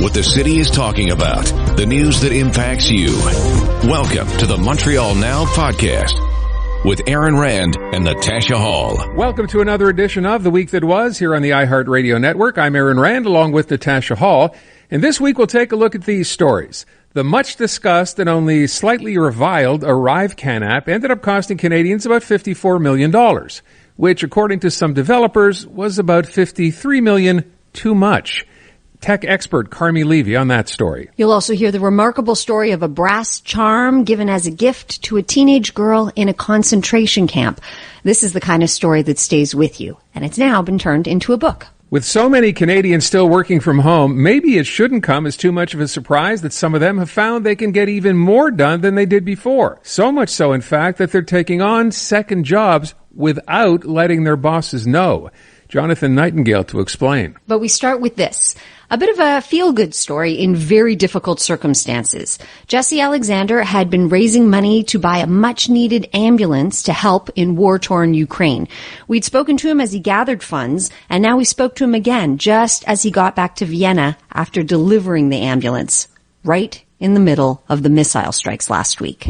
What the city is talking about. The news that impacts you. Welcome to the Montreal Now podcast with Aaron Rand and Natasha Hall. Welcome to another edition of The Week That Was here on the iHeartRadio Network. I'm Aaron Rand along with Natasha Hall. And this week we'll take a look at these stories. The much discussed and only slightly reviled ArriveCan app ended up costing Canadians about $54 million, which according to some developers was about $53 million too much. Tech expert CARMI Levy on that story. You'll also hear the remarkable story of a brass charm given as a gift to a teenage girl in a concentration camp. This is the kind of story that stays with you, and it's now been turned into a book. With so many Canadians still working from home, maybe it shouldn't come as too much of a surprise that some of them have found they can get even more done than they did before. So much so, in fact, that they're taking on second jobs without letting their bosses know. JOHNATHAN Nightingale to explain. But we start with this. A bit of a feel-good story in very difficult circumstances. Jesse Alexander had been raising money to buy a much-needed ambulance to help in war-torn Ukraine. We'd spoken to him as he gathered funds, and now we spoke to him again just as he got back to Vienna after delivering the ambulance, right in the middle of the missile strikes last week.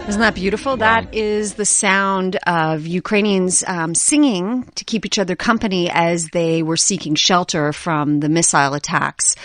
Isn't that beautiful? Wow. That is the sound of Ukrainians singing to keep each other company as they were seeking shelter from the missile attacks.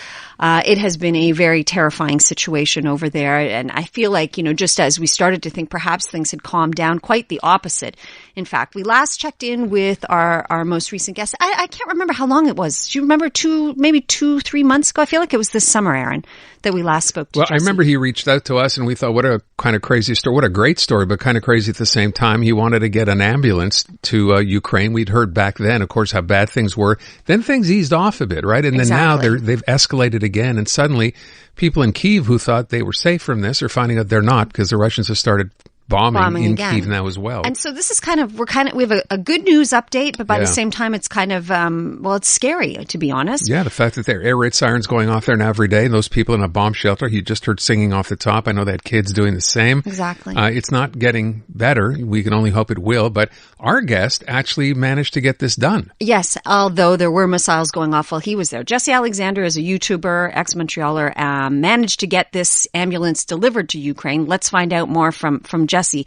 It has been a very terrifying situation over there. And I feel like, just as we started to think perhaps things had calmed down, quite the opposite. In fact, we last checked in with our most recent guest. I can't remember how long it was. Do you remember 3 months ago? I feel like it was this summer, Aaron, that we last spoke to Jesse. I remember he reached out to us and we thought, what a kind of crazy story. What a great story, but kind of crazy at the same time. He wanted to get an ambulance to Ukraine. We'd heard back then, of course, how bad things were. Then things eased off a bit, right? And then now they've escalated again. And suddenly people in Kyiv who thought they were safe from this are finding out they're not because the Russians have started bombing in again. Kyiv now as well. And so this is we have a good news update, but by the same time, it's kind of, it's scary, to be honest. Yeah, the fact that there are air raid sirens going off there now every day, and those people in a bomb shelter, you just heard singing off the top. I know they had kids doing the same. Exactly. It's not getting better. We can only hope it will, but our guest actually managed to get this done. Yes, although there were missiles going off while he was there. Jesse Alexander is a YouTuber, ex-Montrealer, managed to get this ambulance delivered to Ukraine. Let's find out more from Jesse.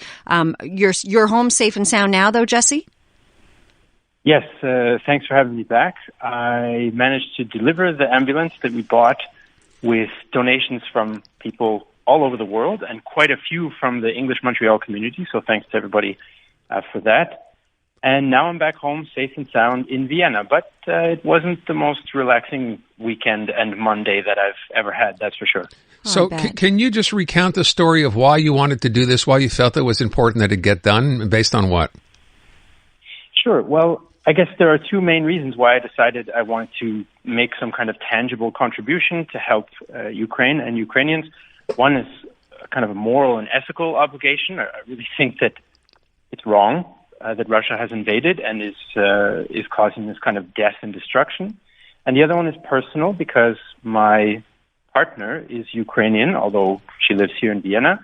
You're home safe and sound now, though, Jesse? Yes, thanks for having me back. I managed to deliver the ambulance that we bought with donations from people all over the world and quite a few from the English Montreal community, so thanks to everybody for that. And now I'm back home safe and sound in Vienna, but it wasn't the most relaxing weekend and Monday that I've ever had, that's for sure. So can you just recount the story of why you wanted to do this, why you felt it was important that it get done, based on what? Sure. Well, I guess there are two main reasons why I decided I wanted to make some kind of tangible contribution to help Ukraine and Ukrainians. One is kind of a moral and ethical obligation. I really think that it's wrong that Russia has invaded and is causing this kind of death and destruction. And the other one is personal because my partner is Ukrainian, although she lives here in Vienna.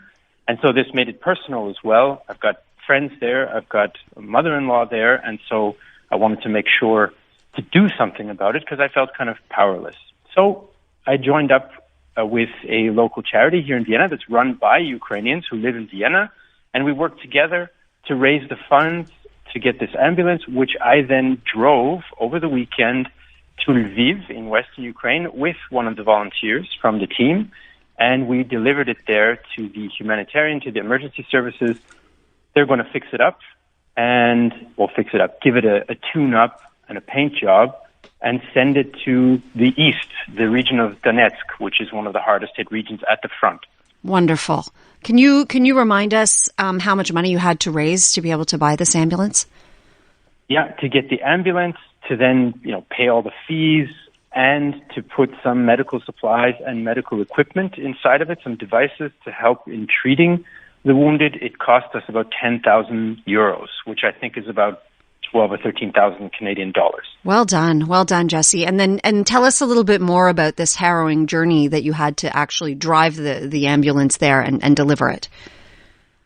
And so this made it personal as well. I've got friends there. I've got a mother-in-law there. And so I wanted to make sure to do something about it because I felt kind of powerless. So I joined up with a local charity here in Vienna that's run by Ukrainians who live in Vienna. And we worked together to raise the funds to get this ambulance, which I then drove over the weekend to Lviv in western Ukraine with one of the volunteers from the team, and we delivered it there to the humanitarian, to the emergency services. They're going to fix it up, give it a tune-up and a paint job, and send it to the east, the region of Donetsk, which is one of the hardest hit regions at the front. Wonderful. Can you remind us how much money you had to raise to be able to buy this ambulance? Yeah, to get the ambulance, to then, pay all the fees and to put some medical supplies and medical equipment inside of it, some devices to help in treating the wounded. It cost us about 10,000 euros, which I think is about 12 or 13,000 Canadian dollars. Well done, Jesse. And tell us a little bit more about this harrowing journey that you had to actually drive the ambulance there and deliver it.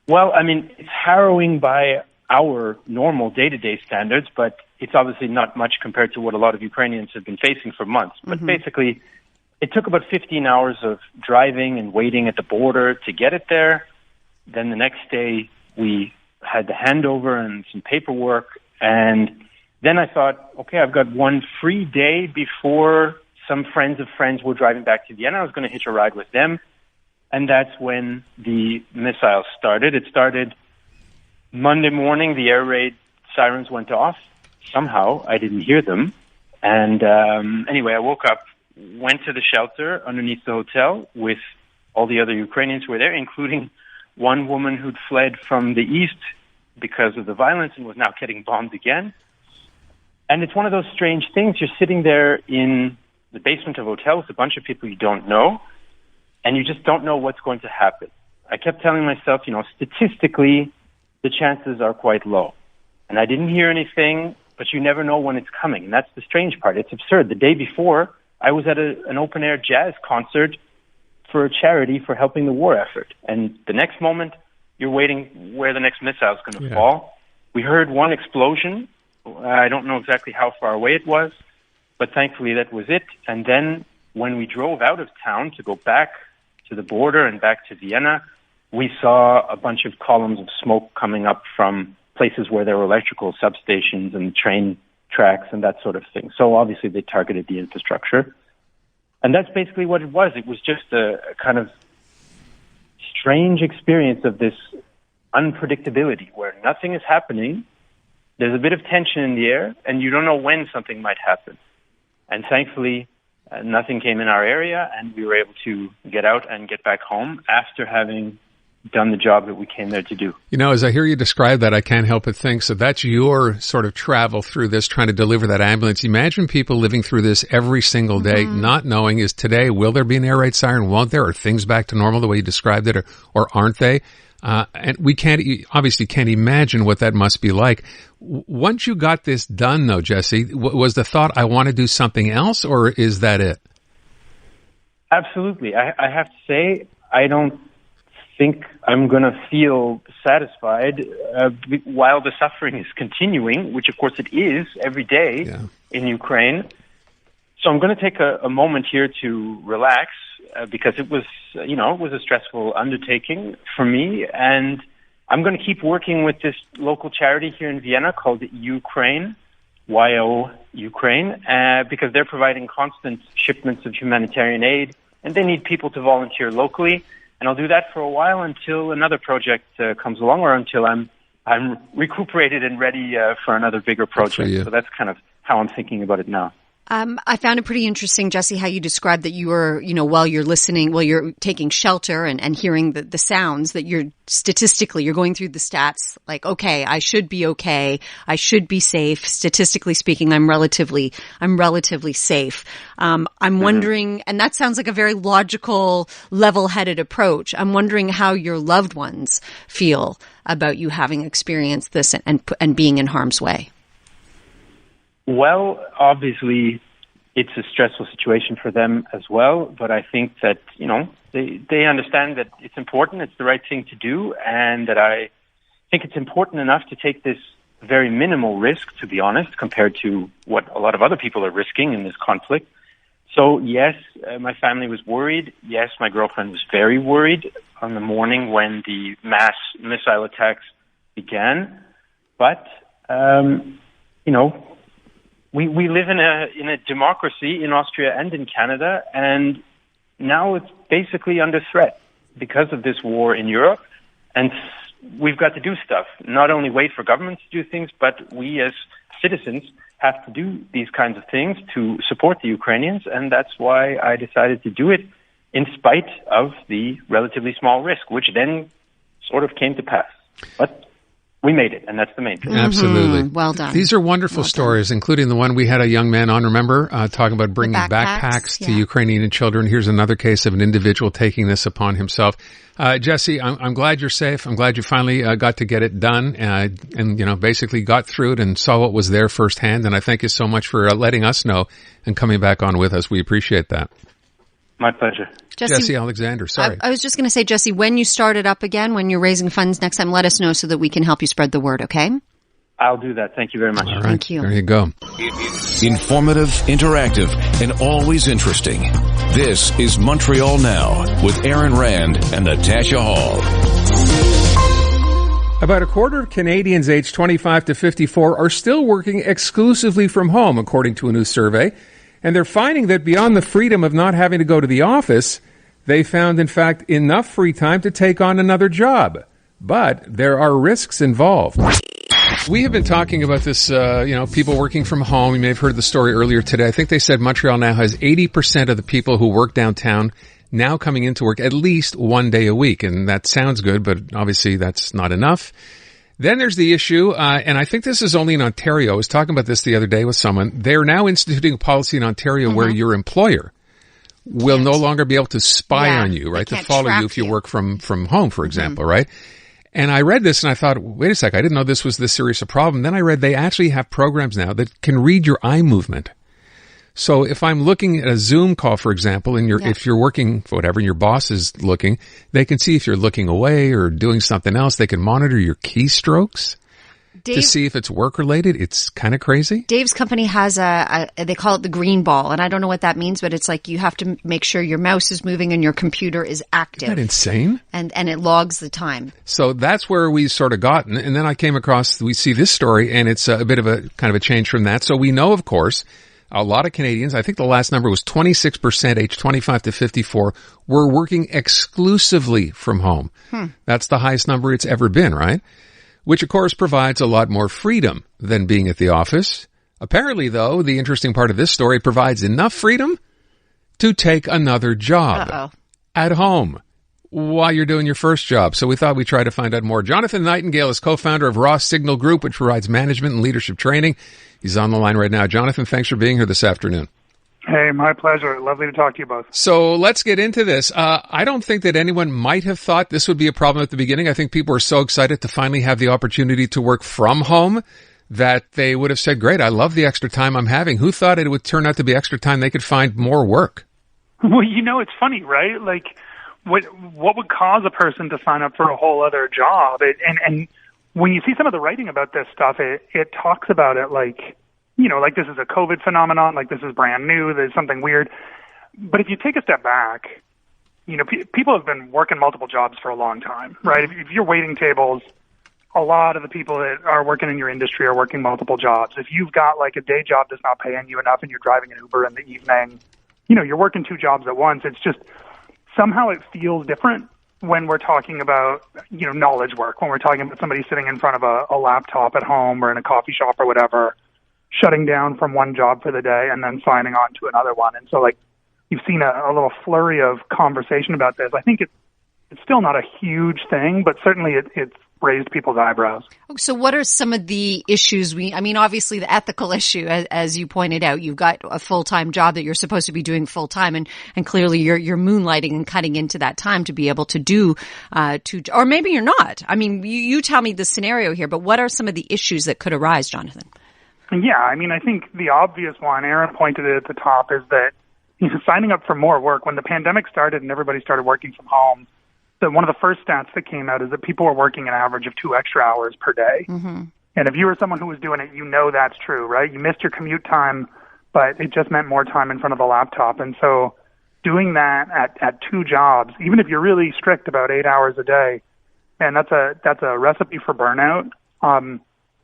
Well, I mean, it's harrowing by our normal day-to-day standards, but it's obviously not much compared to what a lot of Ukrainians have been facing for months. But basically, it took about 15 hours of driving and waiting at the border to get it there. Then the next day, we had the handover and some paperwork. And then I thought, okay, I've got one free day before some friends of friends were driving back to Vienna. I was going to hitch a ride with them. And that's when the missiles started. It started Monday morning. The air raid sirens went off. Somehow, I didn't hear them. And anyway, I woke up, went to the shelter underneath the hotel with all the other Ukrainians who were there, including one woman who'd fled from the east because of the violence and was now getting bombed again. And it's one of those strange things. You're sitting there in the basement of a hotel with a bunch of people you don't know, and you just don't know what's going to happen. I kept telling myself, statistically, the chances are quite low. And I didn't hear anything, but you never know when it's coming. And that's the strange part. It's absurd. The day before, I was at an open-air jazz concert for a charity for helping the war effort. And the next moment, you're waiting where the next missile is going to fall. We heard one explosion. I don't know exactly how far away it was, but thankfully that was it. And then when we drove out of town to go back to the border and back to Vienna, we saw a bunch of columns of smoke coming up from places where there were electrical substations and train tracks and that sort of thing. So obviously they targeted the infrastructure. And that's basically what it was. It was just a kind of strange experience of this unpredictability where nothing is happening. There's a bit of tension in the air, and you don't know when something might happen. And thankfully, nothing came in our area, and we were able to get out and get back home after having done the job that we came there to do. As I hear you describe that, I can't help but think, so that's your sort of travel through this, trying to deliver that ambulance. Imagine people living through this every single day, not knowing, is today, will there be an air raid siren? Won't there? Are things back to normal the way you described it, or aren't they? And we obviously can't imagine what that must be like. Once you got this done, though, Jesse, was the thought, I want to do something else, or is that it? Absolutely. I have to say, I don't think I'm going to feel satisfied while the suffering is continuing, which of course it is every day in Ukraine. So I'm going to take a moment here to relax because it was a stressful undertaking for me. And I'm going to keep working with this local charity here in Vienna called Ukraine, YO Ukraine, because they're providing constant shipments of humanitarian aid and they need people to volunteer locally. And I'll do that for a while until another project comes along, or until I'm recuperated and ready for another bigger project. So that's kind of how I'm thinking about it now. I found it pretty interesting, Jesse, how you described that you were, while you're listening, while you're taking shelter and hearing the sounds, that you're going through the stats like, okay, I should be okay. I should be safe. Statistically speaking, I'm relatively safe. I'm wondering, and that sounds like a very logical, level-headed approach. I'm wondering how your loved ones feel about you having experienced this and being in harm's way. Well, obviously, it's a stressful situation for them as well, but I think that, they understand that it's important, it's the right thing to do, and that I think it's important enough to take this very minimal risk, to be honest, compared to what a lot of other people are risking in this conflict. So, yes, my family was worried. Yes, my girlfriend was very worried on the morning when the mass missile attacks began. But, we live in a democracy in Austria and in Canada, and now it's basically under threat because of this war in Europe. And we've got to do stuff, not only wait for governments to do things, but we as citizens have to do these kinds of things to support the Ukrainians. And that's why I decided to do it in spite of the relatively small risk, which then sort of came to pass. But we made it, and that's the main thing. Absolutely. Well done. These are wonderful stories, including the one we had a young man on, remember, talking about bringing backpacks to Ukrainian children. Here's another case of an individual taking this upon himself. Jesse, I'm glad you're safe. I'm glad you finally got to get it done and basically got through it and saw what was there firsthand. And I thank you so much for letting us know and coming back on with us. We appreciate that. My pleasure. Jesse Alexander, sorry. I was just going to say, Jesse, when you start it up again, when you're raising funds next time, let us know so that we can help you spread the word, okay? I'll do that. Thank you very much. All right. Thank you. There you go. Informative, interactive, and always interesting. This is Montreal Now with Aaron Rand and Natasha Hall. About a quarter of Canadians aged 25 to 54 are still working exclusively from home, according to a new survey. And they're finding that beyond the freedom of not having to go to the office, they found, in fact, enough free time to take on another job. But there are risks involved. We have been talking about this, people working from home. You may have heard the story earlier today. I think they said Montreal now has 80% of the people who work downtown now coming into work at least one day a week. And that sounds good, but obviously that's not enough. Then there's the issue, and I think this is only in Ontario. I was talking about this the other day with someone. They're now instituting a policy in Ontario where your employer will no longer be able to spy on you, right? To follow you if you work from home, for example, right? And I read this and I thought, wait a sec, I didn't know this was this serious a problem. Then I read they actually have programs now that can read your eye movement. So if I'm looking at a Zoom call, for example, and if you're working for whatever, and your boss is looking, they can see if you're looking away or doing something else. They can monitor your keystrokes to see if it's work related. It's kind of crazy. Dave's company has they call it the green ball, and I don't know what that means, but it's like you have to make sure your mouse is moving and your computer is active. Isn't that insane? And it logs the time. So that's where we sort of gotten. And then I came across, we see this story, and it's a bit of a kind of a change from that. So we know, of course, a lot of Canadians, I think the last number was 26%, age 25 to 54, were working exclusively from home. That's the highest number it's ever been, right? Which, of course, provides a lot more freedom than being at the office. Apparently, though, the interesting part of this story provides enough freedom to take another job at home while you're doing your first job. So we thought we'd try to find out more. Jonathan Nightingale is co-founder of Raw Signal Group, which provides management and leadership training. He's on the line right now. Jonathan, thanks for being here this afternoon. Hey, my pleasure. Lovely to talk to you both. So let's get into this. I don't think that anyone might have thought this would be a problem at the beginning. I think people were so excited to finally have the opportunity to work from home that they would have said, great, I love the extra time I'm having. Who thought it would turn out to be extra time they could find more work? Well, it's funny, right? Like, what would cause a person to sign up for a whole other job? And when you see some of the writing about this stuff, it talks about it like this is a COVID phenomenon, like this is brand new, there's something weird. But if you take a step back, people have been working multiple jobs for a long time, right? If you're waiting tables, a lot of the people that are working in your industry are working multiple jobs. If you've got like a day job that's not paying you enough and you're driving an Uber in the evening, you're working two jobs at once. It's just somehow it feels different when we're talking about, knowledge work, when we're talking about somebody sitting in front of a laptop at home or in a coffee shop or whatever, shutting down from one job for the day and then signing on to another one. And so, like, you've seen a little flurry of conversation about this. I think it's still not a huge thing, but certainly it's raised people's eyebrows. So what are some of the issues? Obviously the ethical issue, as you pointed out, you've got a full-time job that you're supposed to be doing full-time, and clearly you're moonlighting and cutting into that time to be able to do, or maybe you're not. You tell me the scenario here, but what are some of the issues that could arise, Jonathan? Yeah, I think the obvious one, Aaron pointed it at the top, is that signing up for more work. When the pandemic started and everybody started working from home, one of the first stats that came out is that people were working an average of 2 extra hours per day. Mm-hmm. And if you were someone who was doing it, that's true, right? You missed your commute time, but it just meant more time in front of the laptop. And so doing that at two jobs, even if you're really strict about 8 hours a day, and that's a recipe for burnout.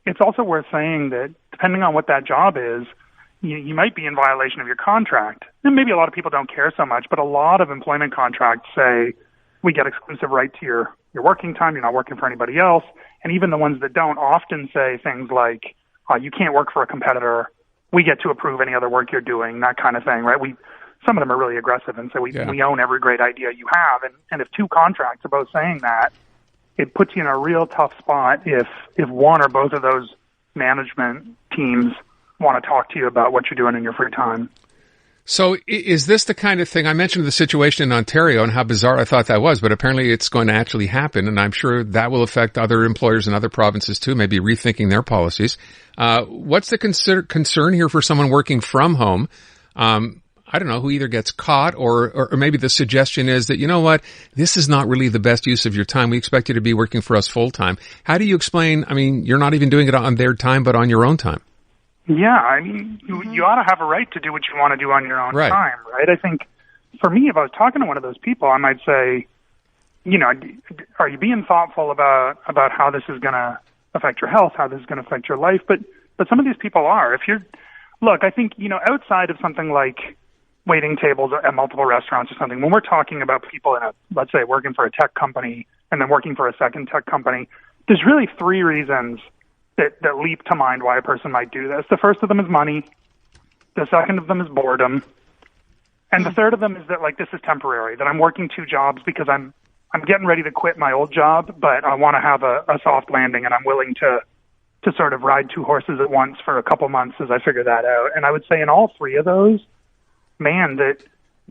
It's also worth saying that depending on what that job is, you might be in violation of your contract. And maybe a lot of people don't care so much, but a lot of employment contracts say we get exclusive right to your working time. You're not working for anybody else. And even the ones that don't often say things like, you can't work for a competitor. We get to approve any other work you're doing, that kind of thing, right? Some of them are really aggressive and say we own every great idea you have. And if two contracts are both saying that, it puts you in a real tough spot if one or both of those management teams want to talk to you about what you're doing in your free time. So is this the kind of thing, I mentioned the situation in Ontario and how bizarre I thought that was, but apparently it's going to actually happen, and I'm sure that will affect other employers in other provinces too, maybe rethinking their policies. What's the concern here for someone working from home? I don't know, who either gets caught or maybe the suggestion is that, you know what, this is not really the best use of your time. We expect you to be working for us full time. How do you explain, I mean, you're not even doing it on their time, but on your own time? Yeah, I mean, you ought to have a right to do what you want to do on your own time, right? I think for me, if I was talking to one of those people, I might say, you know, are you being thoughtful about how this is going to affect your health, how this is going to affect your life? But some of these people are. Look, I think, you know, outside of something like waiting tables at multiple restaurants or something, when we're talking about people let's say, working for a tech company and then working for a second tech company, there's really three reasons that leap to mind why a person might do this. The first of them is money. The second of them is boredom. And the third of them is that, like, this is temporary, that I'm working two jobs because I'm getting ready to quit my old job, but I want to have a soft landing, and I'm willing to sort of ride two horses at once for a couple months as I figure that out. And I would say in all three of those, man, that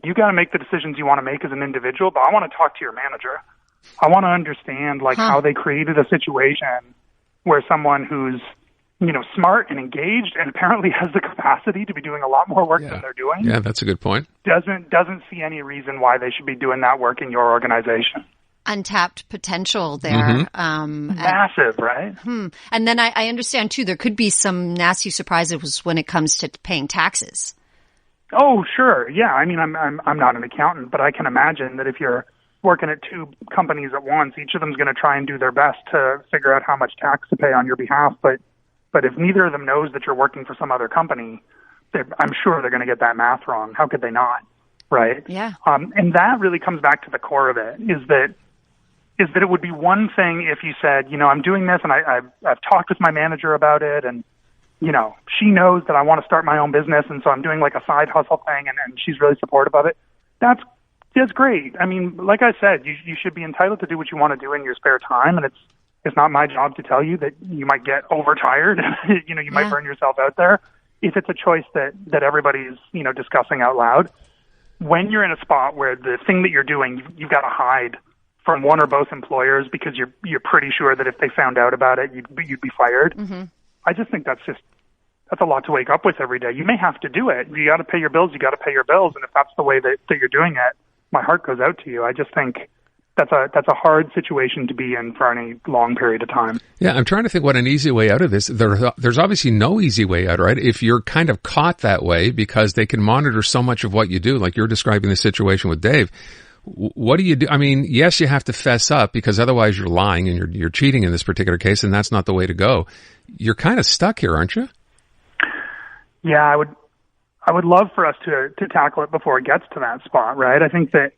you got to make the decisions you want to make as an individual, but I want to talk to your manager. I want to understand, like, how they created a situation where someone who's, you know, smart and engaged and apparently has the capacity to be doing a lot more work than they're doing. Yeah, that's a good point. Doesn't see any reason why they should be doing that work in your organization. Untapped potential there. Massive, right? And then I understand too, there could be some nasty surprises when it comes to paying taxes. Oh, sure. Yeah. I mean, I'm not an accountant, but I can imagine that if you're working at two companies at once, each of them's going to try and do their best to figure out how much tax to pay on your behalf. But if neither of them knows that you're working for some other company, I'm sure they're going to get that math wrong. How could they not? Right? Yeah. And that really comes back to the core of it, is that it would be one thing if you said, you know, I'm doing this and I've talked with my manager about it, and, you know, she knows that I want to start my own business, and so I'm doing like a side hustle thing, and she's really supportive of it. That's great. I mean, like I said, you should be entitled to do what you want to do in your spare time, and it's not my job to tell you that you might get overtired. You know, you might burn yourself out there. If it's a choice that everybody's, you know, discussing out loud, when you're in a spot where the thing that you're doing, you've got to hide from one or both employers because you're pretty sure that if they found out about it, you'd be fired. I just think that's a lot to wake up with every day. You may have to do it. You got to pay your bills. You got to pay your bills. And if that's the way that you're doing it, my heart goes out to you. I just think that's a hard situation to be in for any long period of time. Yeah, I'm trying to think what an easy way out of this. There's obviously no easy way out, right? If you're kind of caught that way because they can monitor so much of what you do, like you're describing the situation with Dave, what do you do? I mean, yes, you have to fess up because otherwise you're lying and you're cheating in this particular case, and that's not the way to go. You're kind of stuck here, aren't you? Yeah, I would love for us to tackle it before it gets to that spot, right? I think that,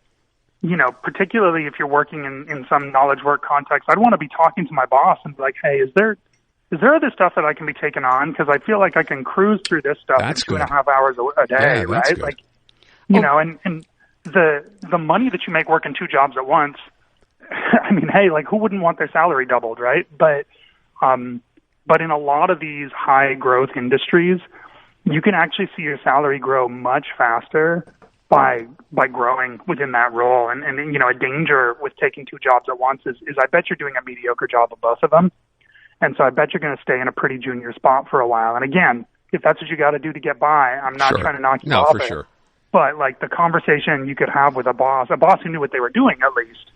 you know, particularly if you're working in some knowledge work context, I'd want to be talking to my boss and be like, hey, is there other stuff that I can be taking on? Because I feel like I can cruise through this stuff in 2.5 hours a day, right? Good. Like, you know, and the money that you make working two jobs at once, I mean, hey, like, who wouldn't want their salary doubled, right? But in a lot of these high growth industries, you can actually see your salary grow much faster by growing within that role. And you know, a danger with taking two jobs at once is I bet you're doing a mediocre job of both of them. And so I bet you're going to stay in a pretty junior spot for a while. And again, if that's what you got to do to get by, I'm not trying to knock you off it. Sure. But like the conversation you could have with a boss who knew what they were doing at least,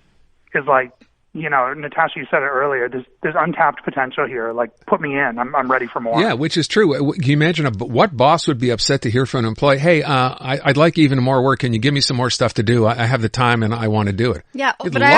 is like, you know, Natasha, you said it earlier, there's untapped potential here. Like, put me in. I'm ready for more. Yeah, which is true. Can you imagine what boss would be upset to hear from an employee, hey, I'd like even more work. Can you give me some more stuff to do? I have the time and I want to do it. Yeah, but I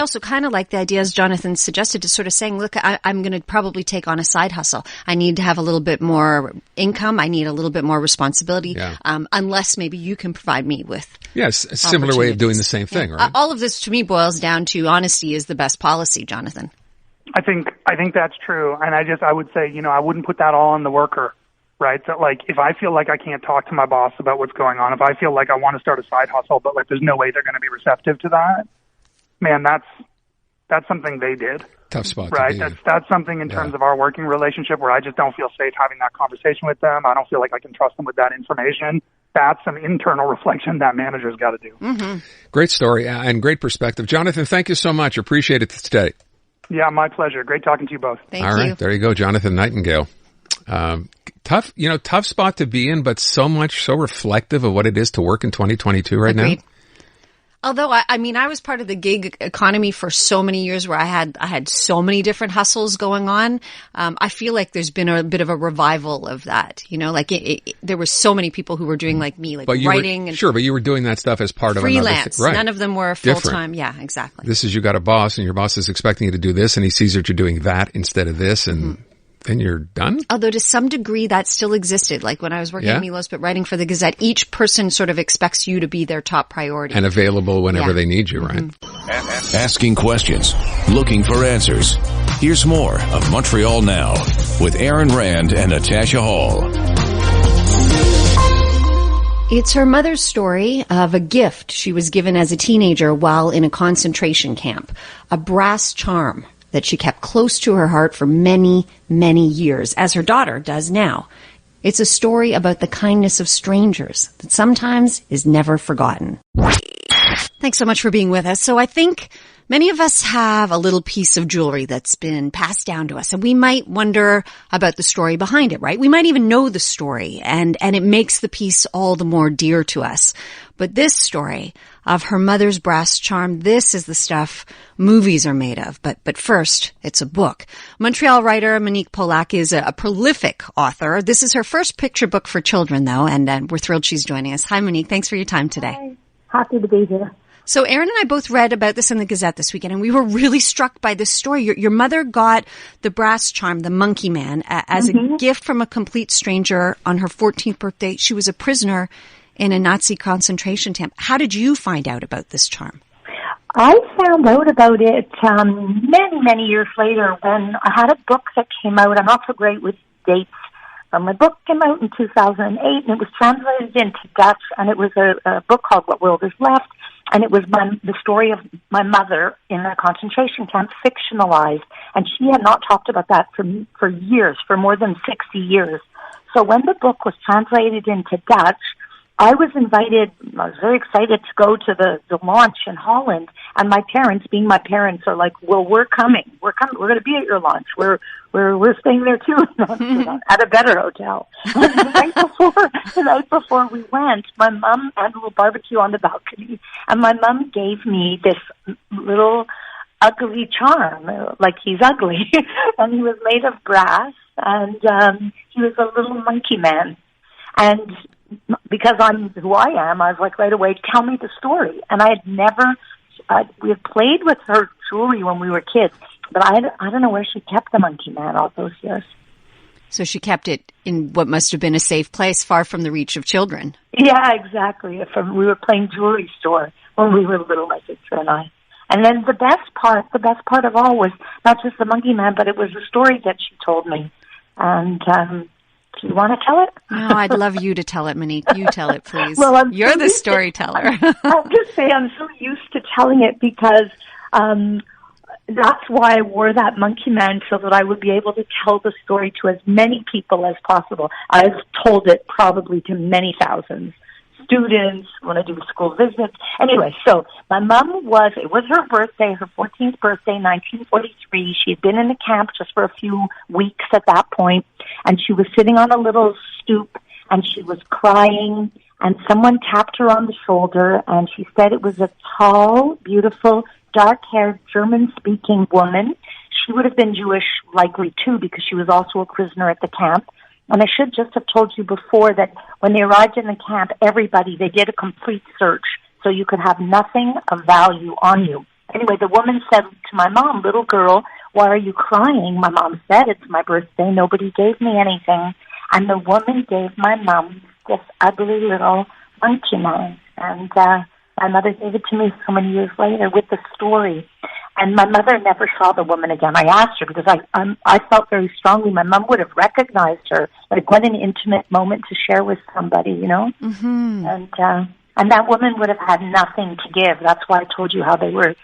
also kind of like the idea, as Jonathan suggested, to sort of saying, look, I'm going to probably take on a side hustle. I need to have a little bit more income. I need a little bit more responsibility, unless maybe you can provide me with. Yes, a similar way of doing the same thing, right? All of this to me boils down to honesty is the best policy, Jonathan. I think that's true. And I would say, you know, I wouldn't put that all on the worker, right? That like, if I feel like I can't talk to my boss about what's going on, if I feel like I want to start a side hustle, but like there's no way they're going to be receptive to that, man, that's something they did. Tough spot, right? To be in. That's something in terms of our working relationship where I just don't feel safe having that conversation with them. I don't feel like I can trust them with that information. That's an internal reflection that manager's got to do. Mm-hmm. Great story and great perspective. Jonathan, thank you so much. Appreciate it today. Yeah, my pleasure. Great talking to you both. Thank you. All right, there you go, Jonathan Nightingale. Tough spot to be in, but so reflective of what it is to work in 2022 right Agreed. now. Although, I was part of the gig economy for so many years where I had so many different hustles going on. I feel like there's been a bit of a revival of that. There were so many people who were doing like me, writing. But you were doing that stuff as part of freelance. Right. None of them were full-time. Yeah, exactly. This is you got a boss and your boss is expecting you to do this and he sees that you're doing that instead of this and then you're done? Although to some degree that still existed. Like when I was working at Milos, but writing for the Gazette, each person sort of expects you to be their top priority. And available whenever they need you, right? Mm-hmm. Asking questions, looking for answers. Here's more of Montreal Now with Aaron Rand and Natasha Hall. It's her mother's story of a gift she was given as a teenager while in a concentration camp, a brass charm that she kept close to her heart for many, many years, as her daughter does now. It's a story about the kindness of strangers that sometimes is never forgotten. Thanks so much for being with us. So I think many of us have a little piece of jewelry that's been passed down to us, and we might wonder about the story behind it, right? We might even know the story, and it makes the piece all the more dear to us. But this story of her mother's brass charm, this is the stuff movies are made of. But first, it's a book. Montreal writer Monique Polak is a prolific author. This is her first picture book for children, though, and we're thrilled she's joining us. Hi, Monique. Thanks for your time today. Hi. Happy to be here. So Aaron and I both read about this in the Gazette this weekend, and we were really struck by this story. Your mother got the brass charm, the Monkey Man, as a gift from a complete stranger on her 14th birthday. She was a prisoner in a Nazi concentration camp. How did you find out about this charm? I found out about it many, many years later when I had a book that came out. I'm not so great with dates. My book came out in 2008, and it was translated into Dutch, and it was a book called What World Is Left, and it was the story of my mother in a concentration camp, fictionalized, and she had not talked about that for years, for more than 60 years. So when the book was translated into Dutch, I was invited, I was very excited to go to the launch in Holland, and my parents, being my parents, are like, well, we're coming, we're going to be at your launch, we're staying there too, at a better hotel. The night before we went, my mom had a little barbecue on the balcony, and my mom gave me this little ugly charm, like he's ugly, and he was made of brass, and he was a little monkey man, and because I'm who I am, I was like, right away, tell me the story. And I had never, we had played with her jewelry when we were kids, but I don't know where she kept the Monkey Man all those years. So she kept it in what must have been a safe place, far from the reach of children. Yeah, exactly. We were playing jewelry store when we were little, my sister and I. And then the best part of all was not just the Monkey Man, but it was the story that she told me. And, do you want to tell it? No, I'd love you to tell it, Monique. You tell it, please. Well, you're the storyteller. I'll just say I'm so used to telling it because that's why I wore that Monkey Man, so that I would be able to tell the story to as many people as possible. I've told it probably to many thousands. Students, when I do school visits. Anyway, so my mom it was her birthday, her 14th birthday, 1943. She had been in the camp just for a few weeks at that point, and she was sitting on a little stoop, and she was crying, and someone tapped her on the shoulder, and she said it was a tall, beautiful, dark-haired, German-speaking woman. She would have been Jewish, likely too, because she was also a prisoner at the camp. And I should just have told you before that when they arrived in the camp, they did a complete search, so you could have nothing of value on you. Anyway, the woman said to my mom, little girl, why are you crying? My mom said, it's my birthday, nobody gave me anything. And the woman gave my mom this ugly little monkey man. And my mother gave it to me so many years later with the story. And my mother never saw the woman again. I asked her because I felt very strongly my mom would have recognized her. Like, what an intimate moment to share with somebody, you know? Mm-hmm. And that woman would have had nothing to give. That's why I told you how they were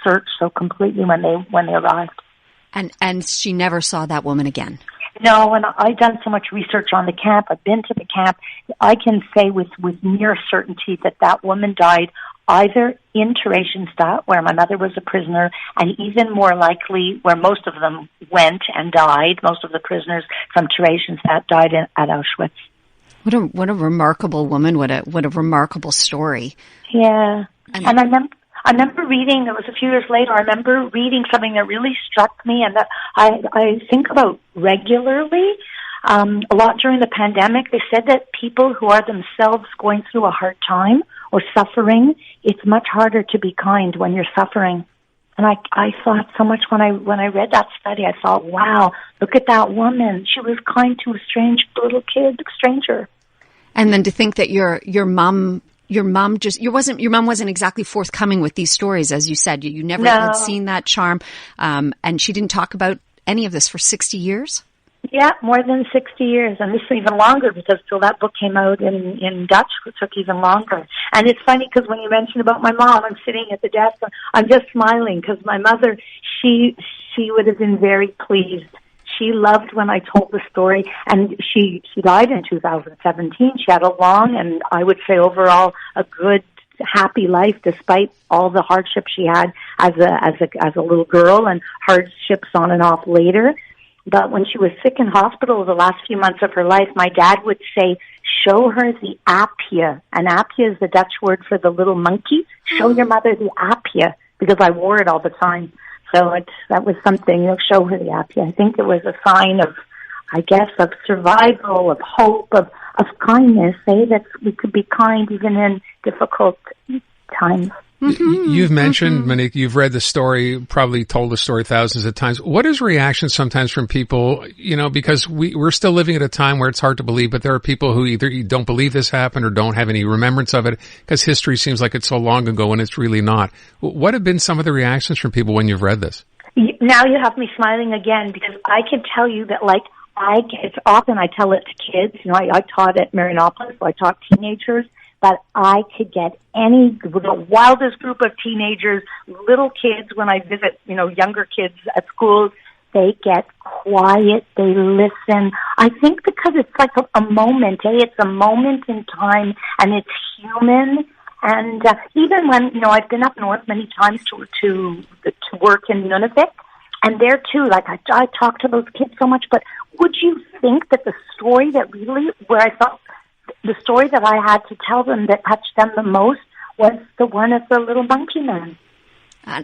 searched so completely when they arrived. And she never saw that woman again. No, and I've done so much research on the camp. I've been to the camp. I can say with near certainty that woman died either in Theresienstadt, where my mother was a prisoner, and even more likely where most of them went and died. Most of the prisoners from Theresienstadt died at Auschwitz. What a remarkable woman! What a remarkable story. Yeah, and I remember reading. It was a few years later. I remember reading something that really struck me, and that I think about regularly. A lot during the pandemic, they said that people who are themselves going through a hard time or suffering, it's much harder to be kind when you're suffering. And I thought so much when I read that study. I thought, wow, look at that woman. She was kind to a little kid, stranger. And then to think that your mom wasn't exactly forthcoming with these stories, as you said. You never had seen that charm, and she didn't talk about any of this for 60 years. Yeah, more than 60 years, and this is even longer because till that book came out in Dutch, it took even longer. And it's funny because when you mentioned about my mom, I'm sitting at the desk, I'm just smiling because my mother, she would have been very pleased. She loved when I told the story, and she died in 2017. She had a long and I would say overall a good, happy life despite all the hardships she had as a little girl and hardships on and off later. But when she was sick in hospital the last few months of her life, my dad would say, show her the apia. And apia is the Dutch word for the little monkey. Show your mother the apia, because I wore it all the time. So that was something, show her the apia. I think it was a sign of, I guess, of survival, of hope, of kindness, that we could be kind even in difficult times. Mm-hmm. You've mentioned, Monique, you've read the story, probably told the story thousands of times. What is reaction sometimes from people, because we're still living at a time where it's hard to believe, but there are people who either don't believe this happened or don't have any remembrance of it because history seems like it's so long ago and it's really not. What have been some of the reactions from people when you've read this? Now you have me smiling again because I can tell you that, it's often I tell it to kids. I taught at Marianopolis, so I taught teenagers. But I could get the wildest group of teenagers, little kids, when I visit, younger kids at schools, they get quiet, they listen. I think because it's like a moment, it's a moment in time, and it's human. And even when, I've been up north many times to work in Nunavik, and there too, I talk to those kids so much, but would you think that the story that really, where I thought, the story that I had to tell them that touched them the most was the one of the little monkey man.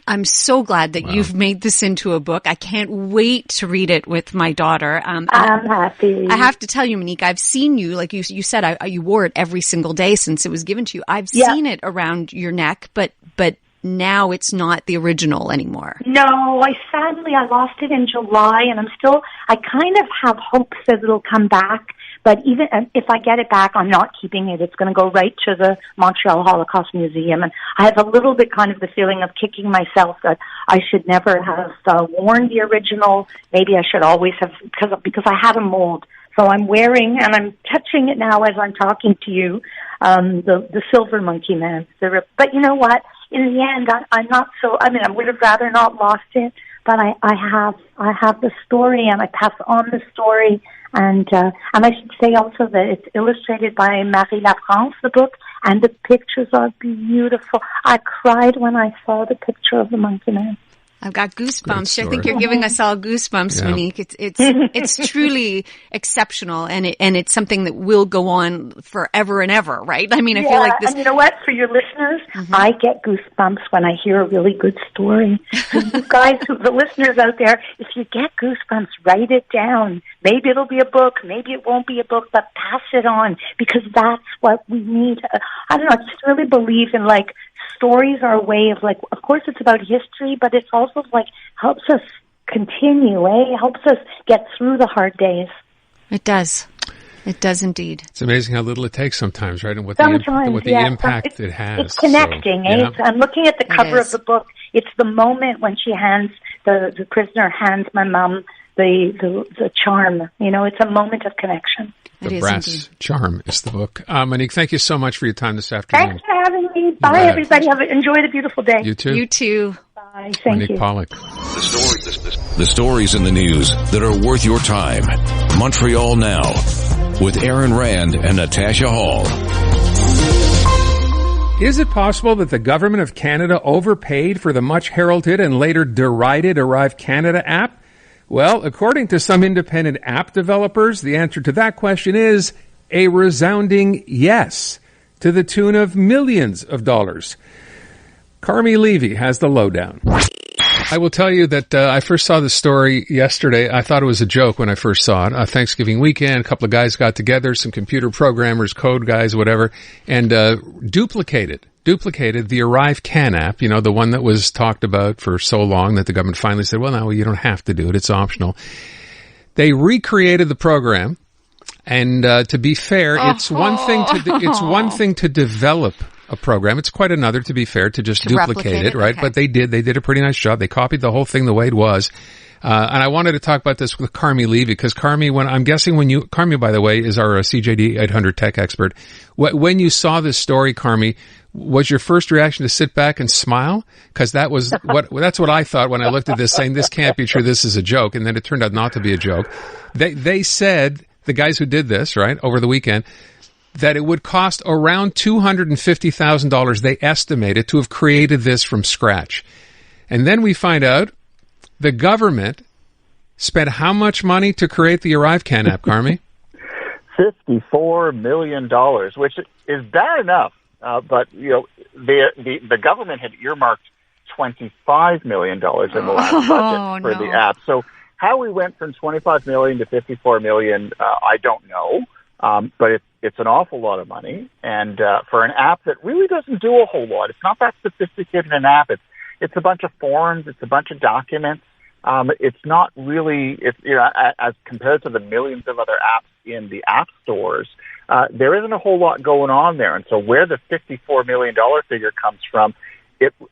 I'm so glad that you've made this into a book. I can't wait to read it with my daughter. I'm happy. I have to tell you, Monique, I've seen you, like you said, you wore it every single day since it was given to you. I've seen it around your neck, but now it's not the original anymore. No, sadly I lost it in July, and I kind of have hopes that it'll come back. But even if I get it back, I'm not keeping it. It's going to go right to the Montreal Holocaust Museum. And I have a little bit kind of the feeling of kicking myself that I should never have worn the original. Maybe I should always have, because I had a mold. So I'm wearing, and I'm touching it now as I'm talking to you, the silver monkey man. But you know what? In the end, I'm not so, I would have rather not lost it, but I have the story, and I pass on the story. And I should say also that it's illustrated by Marie Lafrance, the book, and the pictures are beautiful. I cried when I saw the picture of the monkey man. I've got goosebumps. I think you're giving us all goosebumps, Monique. It's truly exceptional, and it's something that will go on forever and ever, right? I feel like this. And you know what? For your listeners, I get goosebumps when I hear a really good story. So you guys, the listeners out there, if you get goosebumps, write it down. Maybe it'll be a book. Maybe it won't be a book, but pass it on because that's what we need. I just really believe in stories are a way of of course it's about history, but it's also helps us continue, helps us get through the hard days. It does. It does indeed. It's amazing how little it takes sometimes, right? And what the impact it has. It's connecting, I'm looking at the cover of the book. It's the moment when she hands, the prisoner hands my mom the charm. It's a moment of connection. The Brass Charm is the book. Monique, thank you so much for your time this afternoon. Thanks for having me. Bye, everybody. Enjoy the beautiful day. You too. You too. Bye. Thank you. Pollock. The stories in the news that are worth your time. Montreal Now with Aaron Rand and Natasha Hall. Is it possible that the government of Canada overpaid for the much heralded and later derided Arrive Canada app? Well, according to some independent app developers, the answer to that question is a resounding yes, to the tune of millions of dollars. CARMI Levy has the lowdown. I will tell you that I first saw this story yesterday. I thought it was a joke when I first saw it. Thanksgiving weekend, a couple of guys got together, some computer programmers, code guys, whatever, and duplicated the ArriveCan app, you know, the one that was talked about for so long that the government finally said, well, no, you don't have to do it. It's optional. They recreated the program. And to be fair, it's one thing to develop a program. It's quite another, to be fair, to just duplicate it, right? Okay. But they did a pretty nice job. They copied the whole thing the way it was. And I wanted to talk about this with CARMI Levy, because CARMI, CARMI, by the way, is our CJAD 800 tech expert. When you saw this story, CARMI, was your first reaction to sit back and smile? Because that's what I thought when I looked at this, saying this can't be true. This is a joke. And then it turned out not to be a joke. They said, the guys who did this, right, over the weekend, that it would cost around $250,000, they estimated, to have created this from scratch. And then we find out the government spent how much money to create the ArriveCan app, Carmi? $54 million, which is bad enough. But, you know, the government had earmarked $25 million in the last budget for the app. So how we went from $25 million to $54 million, I don't know. But it's an awful lot of money, and for an app that really doesn't do a whole lot. It's not that sophisticated an app. It's a bunch of forms. It's a bunch of documents. It's not really, as compared to the millions of other apps in the app stores, there isn't a whole lot going on there. And so where the $54 million figure comes from,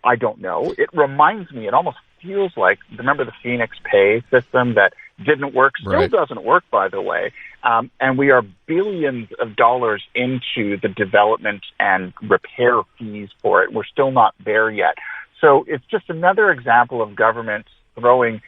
I don't know. It reminds me, it almost feels like, remember the Phoenix Pay system that didn't work, still doesn't work, by the way. And we are billions of dollars into the development and repair fees for it. We're still not there yet. So it's just another example of government throwing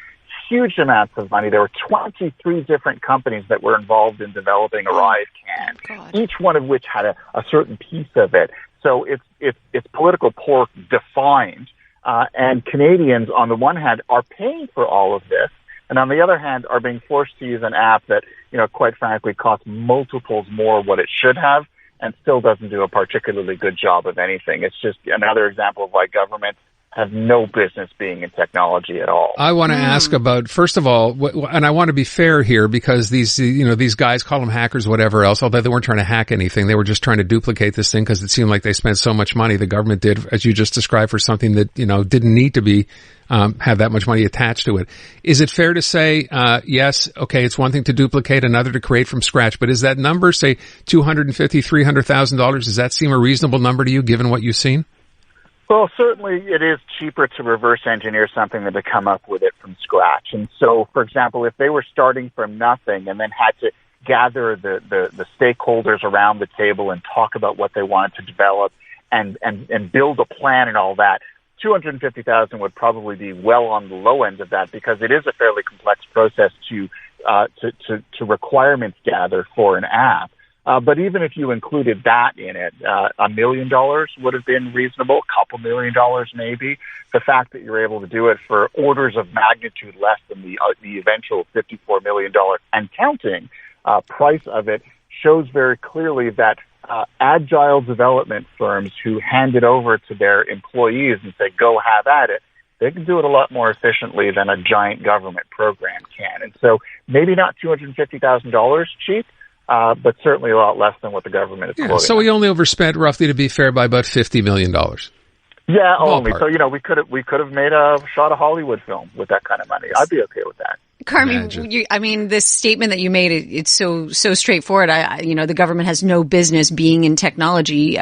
huge amounts of money. There were 23 different companies that were involved in developing ArriveCan, each one of which had a certain piece of it. So it's political pork defined. And Canadians, on the one hand, are paying for all of this, and on the other hand, are being forced to use an app that, quite frankly, costs multiples more what it should have, and still doesn't do a particularly good job of anything. It's just another example of why governments have no business being in technology at all. I want to ask about, first of all, and I want to be fair here, because these guys, call them hackers, whatever else, although they weren't trying to hack anything. They were just trying to duplicate this thing because it seemed like they spent so much money, the government did, as you just described, for something that, didn't need to be, have that much money attached to it. Is it fair to say, yes, okay, it's one thing to duplicate, another to create from scratch, but is that number, say, $250,000, $300,000, does that seem a reasonable number to you, given what you've seen? Well, certainly it is cheaper to reverse engineer something than to come up with it from scratch. And so, for example, if they were starting from nothing and then had to gather the stakeholders around the table and talk about what they wanted to develop and build a plan and all that, $250,000 would probably be well on the low end of that, because it is a fairly complex process to requirements gather for an app. But even if you included that in it, $1 million would have been reasonable, a $2 million maybe. The fact that you're able to do it for orders of magnitude less than the eventual $54 million and counting price of it shows very clearly that agile development firms who hand it over to their employees and say, go have at it, they can do it a lot more efficiently than a giant government program can. And so maybe not $250,000 cheap, but certainly a lot less than what the government is quoting. So we only overspent, roughly, to be fair, by about $50 million. Yeah, only. So, we could have made a Hollywood film with that kind of money. I'd be okay with that. Carmi, this statement that you made, it's so straightforward. The government has no business being in technology.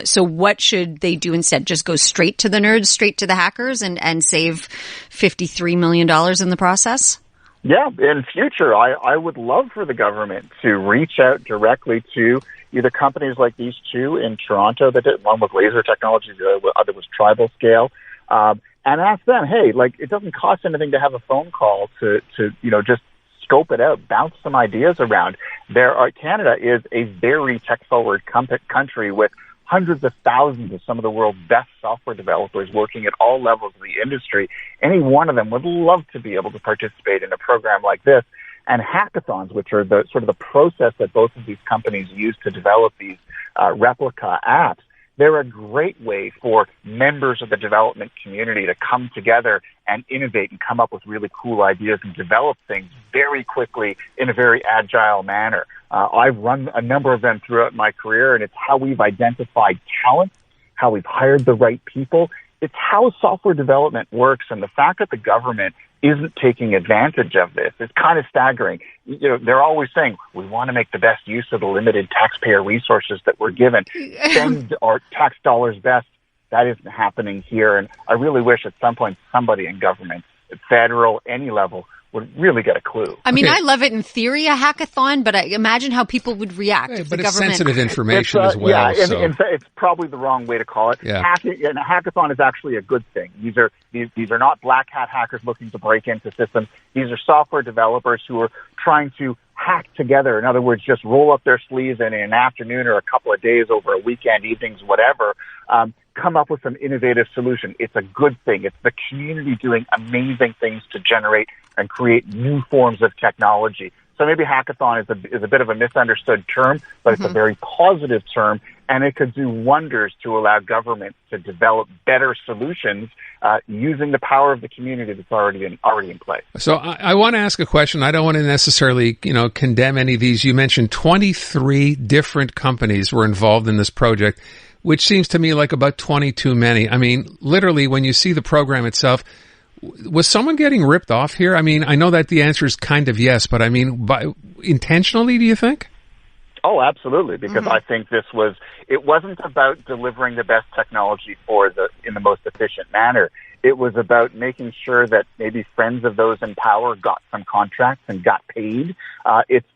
So what should they do instead? Just go straight to the nerds, straight to the hackers, and save $53 million in the process? Yeah, in future, I would love for the government to reach out directly to either companies like these two in Toronto that did. One was Laser Technologies, the other was Tribalscale. and ask them, hey, like, it doesn't cost anything to have a phone call to just scope it out, bounce some ideas around. Canada is a very tech-forward country with hundreds of thousands of some of the world's best software developers working at all levels of the industry. Any one of them would love to be able to participate in a program like this. And hackathons, which are the sort of the process that both of these companies use to develop these replica apps, they're a great way for members of the development community to come together and innovate and come up with really cool ideas and develop things very quickly in a very agile manner. I've run a number of them throughout my career, and it's how we've identified talent, how we've hired the right people. It's how software development works, and the fact that the government isn't taking advantage of this is kind of staggering. They're always saying, we want to make the best use of the limited taxpayer resources that we're given. Spend our tax dollars best. That isn't happening here. And I really wish at some point somebody in government, at federal, any level, would really get a clue. I mean, I love it in theory, a hackathon, but I imagine how people would react if the but it's government... sensitive information as well. Yeah, so. it's probably the wrong way to call it. Yeah. And a hackathon is actually a good thing. These are not black hat hackers looking to break into systems. These are software developers who are trying to hack together. In other words, just roll up their sleeves and in an afternoon or a couple of days over a weekend, evenings, whatever, come up with some innovative solution. It's a good thing. It's the community doing amazing things to generate and create new forms of technology. So maybe hackathon is a bit of a misunderstood term, but it's a very positive term, and it could do wonders to allow government to develop better solutions using the power of the community that's already in place. So I want to ask a question. I don't want to necessarily, condemn any of these. You mentioned 23 different companies were involved in this project, which seems to me like about 20 too many. I mean, literally, when you see the program itself, was someone getting ripped off here? I mean, I know that the answer is kind of yes, but I mean, intentionally, do you think? Oh, absolutely, because I think it wasn't about delivering the best technology in the most efficient manner. It was about making sure that maybe friends of those in power got some contracts and got paid. It's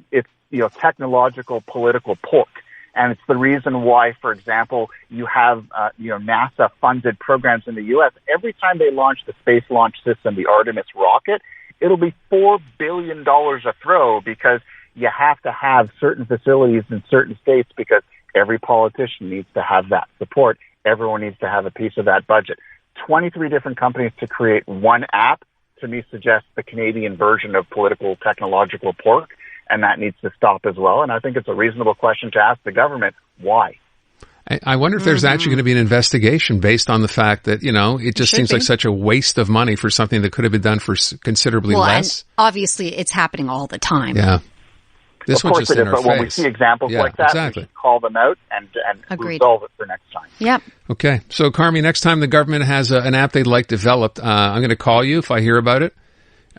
technological political pork. And it's the reason why, for example, you have, NASA-funded programs in the U.S. Every time they launch the Space Launch System, the Artemis rocket, it'll be $4 billion a throw because you have to have certain facilities in certain states because every politician needs to have that support. Everyone needs to have a piece of that budget. 23 different companies to create one app, to me, suggests the Canadian version of political technological pork. And that needs to stop as well. And I think it's a reasonable question to ask the government, why? I wonder if there's actually going to be an investigation based on the fact that, it just seems like such a waste of money for something that could have been done for considerably less. And obviously, it's happening all the time. Yeah. This of course it is, but when we see examples like that, we should call them out and resolve it for next time. Yep. Okay. So, Carmi, next time the government has an app they'd like developed, I'm going to call you if I hear about it.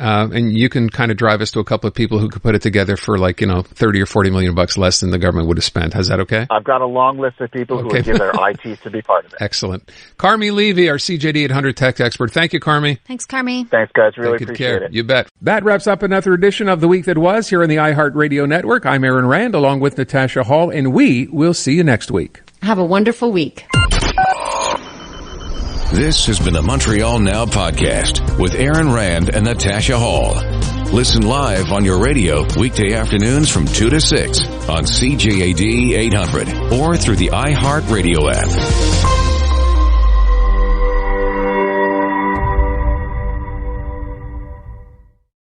And you can kind of drive us to a couple of people who could put it together for $30 or $40 million less than the government would have spent. Is that okay? I've got a long list of people who would give their IT to be part of it. Excellent. CARMI Levy, our CJAD 800 tech expert. Thank you, Carmi. Thanks, Carmi. Thanks, guys. Really appreciate it. You bet. That wraps up another edition of The Week That Was here on the iHeartRadio Network. I'm Aaron Rand along with Natasha Hall, and we will see you next week. Have a wonderful week. This has been the Montreal Now podcast with Aaron Rand and Natasha Hall. Listen live on your radio weekday afternoons from 2 to 6 on CJAD 800 or through the iHeartRadio app.